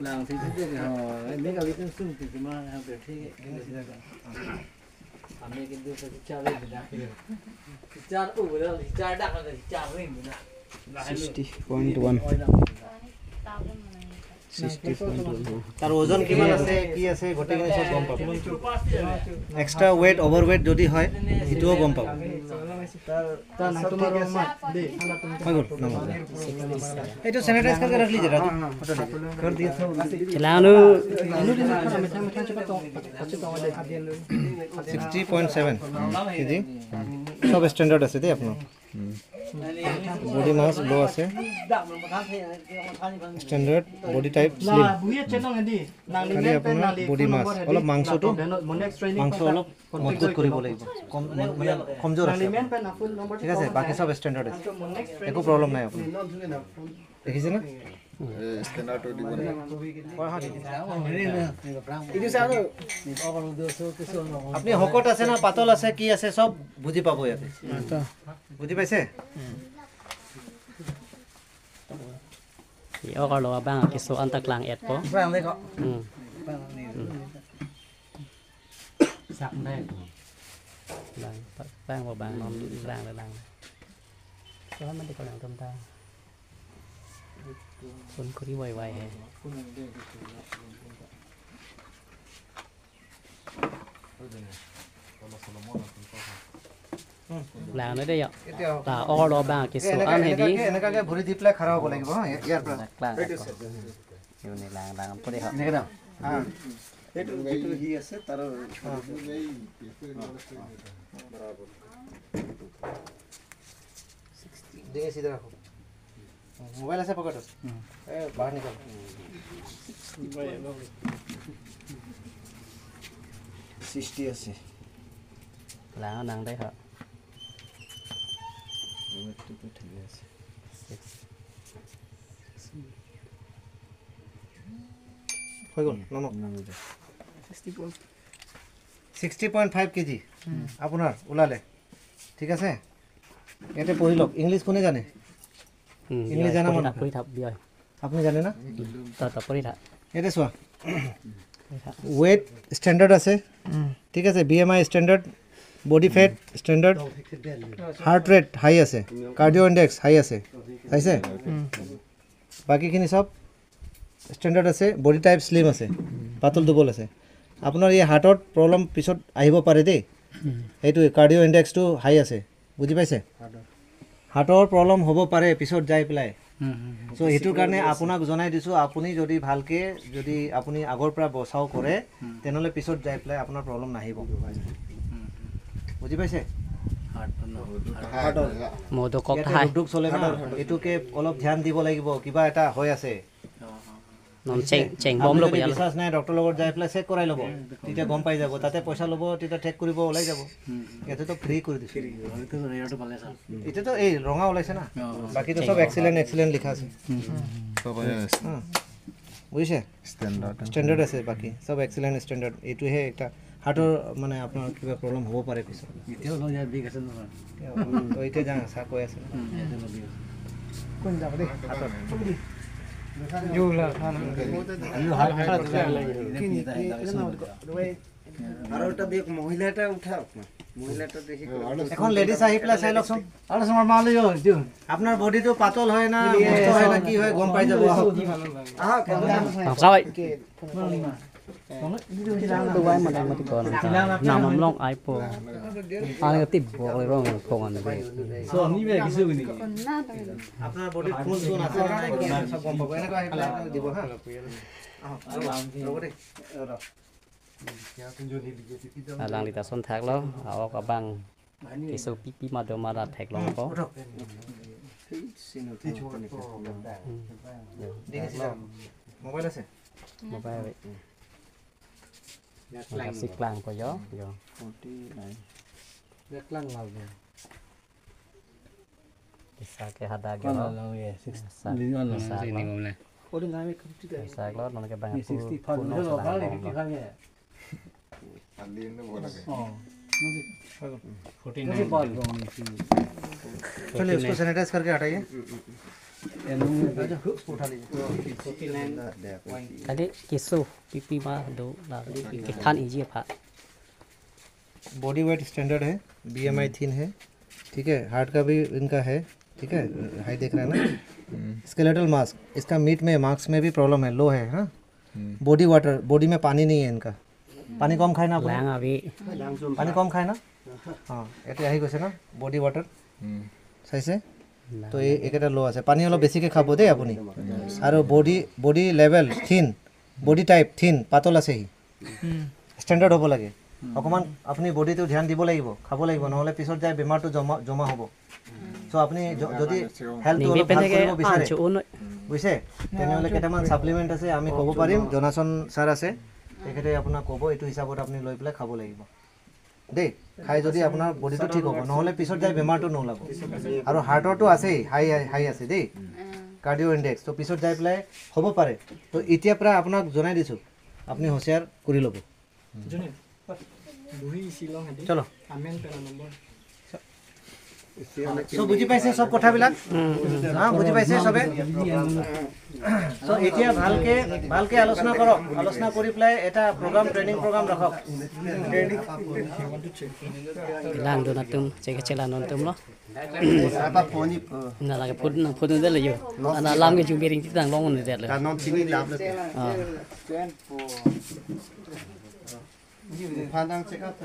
Làng thì thế thì họ mấy cái tên sung thì mà hàng về thế cái gì đó. Mấy cái đưa cái cha lên thì đặt cái cha ủ rồi thì cha đặt rồi thì cha lên mình ạ. 60.1 60.1 তার ওজন কিমান আছে কি আছে গোটেইখিনি সব গম পাব এক্সট্রা ওয়েট ওভার ওয়েট যদি হয় এটাও গম পাব তার নাম্বার এটা স্যানিটাইজ करके रख लीजिए राजू कर दिया था खिलानो 60.7 কেজি সব স্ট্যান্ডার্ড আছে দেই আপনার বডি মাস লো আছে স্ট্যান্ডার্ড বডি টাইপ স্লিম খালি আপনার বডি মাস অলপ মাংসটো মাংস অলপ মজবুত কৰিব লাগিব কম মানে কমজোৰ আছে ঠিক আছে বাকি সব স্ট্যান্ডাৰ্ড আছে একো প্ৰবলেম নাই আপোনাৰ দেখিছে না স্ক্যানারটো দিব না আপনি হকট আছে না পাতল আছে কি আছে সব বুঝি পাবো ইয়াতে বুঝি পাইছে Yo kalau abang kisah antar kelang et po. Bang đây có. Sạc đây. Bang vào bang non lang là lang. Cho mình đi coi lang tâm ta. Con có đi quay hè. Lang nữa đây ạ. Là o lo bang kisah an hay đi. এনেকাকে ভৰি দি ply খাৰা হ'ব লাগিব হা ইয়াৰ পৰা Lang. Yo ni lang apa deh. এনেকা না হ্যাঁ Itu hi আছে তার देखिए सीधा रखो मोबाइल ऐसे पकड़ो ए बाहर निकल 60 আছে Lang nang đây hả? ওয়েটটুকু ঠিক আছে হয়ে গেল নামক 60.5 কেজি আপোনাৰ ওলালে ঠিক আছে ইয়াতে পঢ়ি লওক ইংলিশ কোনে জানে ইংলিশ জানা মানুহ Puri thap biar. আপুনি জানে না Tak puri thap. ইয়াতে চোৱা ওয়েট স্ট্যান্ডার্ড আছে ঠিক আছে BMI standard body fat standard heart rate high আছে কার্ডিও ইন্ডেক্স হাই আছে চাইছে বাকিখিনি সব স্ট্যান্ডার্ড আছে বডি টাইপ স্লিম আছে পাতল দুবল আছে আপোনাৰ এই হাৰ্টত প্ৰব্লেম পিছত আহিব পাৰে দেই এইটো কাৰ্ডিও ইন্ডেক্সটো হাই আছে বুজি পাইছে হাৰ্টৰ প্ৰব্লেম হ'ব পাৰে পিছত যাই পেলাই সো এইটোৰ কাৰণে আপোনাক জনাই দিছো আপুনি যদি ভালকে যদি আপুনি আগৰ পৰা বচাও কৰে তেনেহলে পিছত যাই পেলাই আপোনাৰ প্ৰব্লেম নাহিব বুজি পাইছে Modo kok thai. দুখ চলে না এটোকে অলপ ধ্যান দিব লাগিব কিবা এটা হৈ আছে Non ceng bom lo biar. বিশ্বাস নাই ডক্টৰ লগত যাই পেলাই চেক কৰাই ল'ব তেতিয়া গম পাই যাব তাতে পইচা ল'ব তেতিয়া টেক কৰিব ওলাই যাব ইয়াতে তো ফ্ৰী কৰি দিছে itu itu boleh sah. এটা তো এই ৰঙা ওলাইছে না বাকি তো সব এক্সিলেন্ট লিখা আছে বুঝছে স্ট্যান্ডাৰ্ড আছে বাকি সব এক্সিলেন্ট স্ট্যান্ডাৰ্ড এইটোহে একটা হাৰ্টৰ মানে আপোনাৰ কিবা প্ৰব্লেম হ'ব পাৰে পিছত Itu lo ya big asan lo. ওইতে যাং চা কৈ আছে Itu lo big. কোন যাব দেই হাতত Jula kan. Ayo hal hal আৰু এটা দিয়ক মহিলা এটা উঠাওক না মহিলাটা দেখি এখন লেডিজ আহি পেলাই চাই লওকচোন Ada sama malu yo, itu. আপোনাৰ বডিটো পাতল হয় না মস্ত হয় না কি হয় গম পাই যাব আহা কেমন Sao vậy? Kita Tuai mà đang mati kon. Nam am long ai po. Ani ka tip bo le rong ko an be. So ni be kisu ni. আপোনাৰ বডিত কোন কোন আছে না কি আছে সব গম পাব এনেকৈ আহি পেলাই দিব হা ৰ'ব দেই Lang kita son thak lo. Awak ka bang. Kisu pipi ma do ma da thak long ko. দেখিছিলা মোবাইল আছে Mobile vậy. Xích lang po yo. Yo. 49 Deklang lau. Bisa ke hada Kan gelo. lau ya. Bisa. Ini kan lau. Bisa Ini lo. boleh. Oh, ini nami kerja deh. Bisa lo non ke bang Ini pu. 60 pound. Itu kali kita kan ya. আলিনে বলাগে Oh. 49 ball dong. चलिए उसको sanitise करके हटाइए उठा लीजिए tadi kisu pipi mah do la ikan iji apa body weight standard है BMI thin है ठीक है हार्ट का भी इनका है ठीक है हाई देख रहे हैं ना स्केलेटल मास इसका मीट में मार्क्स में भी प्रॉब्लम है लो है हाँ बॉडी वाटर बॉडी में पानी नहीं है इनका पानी कम खाए ना आप lang abi पानी कम खाए ना हाँ এটা আহি গৈছে না বডি ৱাটাৰ চাইছে তো এইকেইটা ল' আছে পানী অলপ বেছিকৈ খাব দেই আপুনি আৰু বডি লেভেল থিন বডি টাইপ থিন পাতল আছে সি ষ্টেণ্ডাৰ্ড হ'ব লাগে অকণমান আপুনি বডিটো ধ্যান দিব লাগিব খাব লাগিব নহ'লে পিছত যায় বেমাৰটো জমা হ'ব চ' আপুনি যদি হেল্থটো অলপ ভাল কৰিব বিচাৰে বুজিছে তেনেহ'লে কেইটামান ছাপ্লিমেণ্ট আছে আমি ক'ব পাৰিম জনাচন ছাৰ আছে তেখেতে আপোনাক ক'ব এইটো হিচাপত আপুনি লৈ পেলাই খাব লাগিব দেই খাই যদি আপোনাৰ বডিটো ঠিক হ'ব নহ'লে পিছত যায় বেমাৰটো নোলাব আৰু হাৰ্টৰটো আছেই হাই আছে দেই কাৰ্ডিঅ' ইণ্ডেক্স তো পিছত যাই পেলাই হ'ব পাৰে তো এতিয়া পৰা আপোনাক জনাই দিছোঁ আপুনি হুঁচিয়াৰ কৰি ল'ব চলো চব বুজি পাইছে চব কথাবিলাক হা বুজি পাইছে চবে চ' এতিয়া ভালকে আলোচনা কৰক আলোচনা কৰি পেলাই এটা ট্ৰেইনিং প্ৰগ্ৰাম ৰাখক lang do na tum cek cela non tum lo apa poni na la put de le yo ana lam ke ju bering tang long ne de le kanon sini lap le pandang cek apa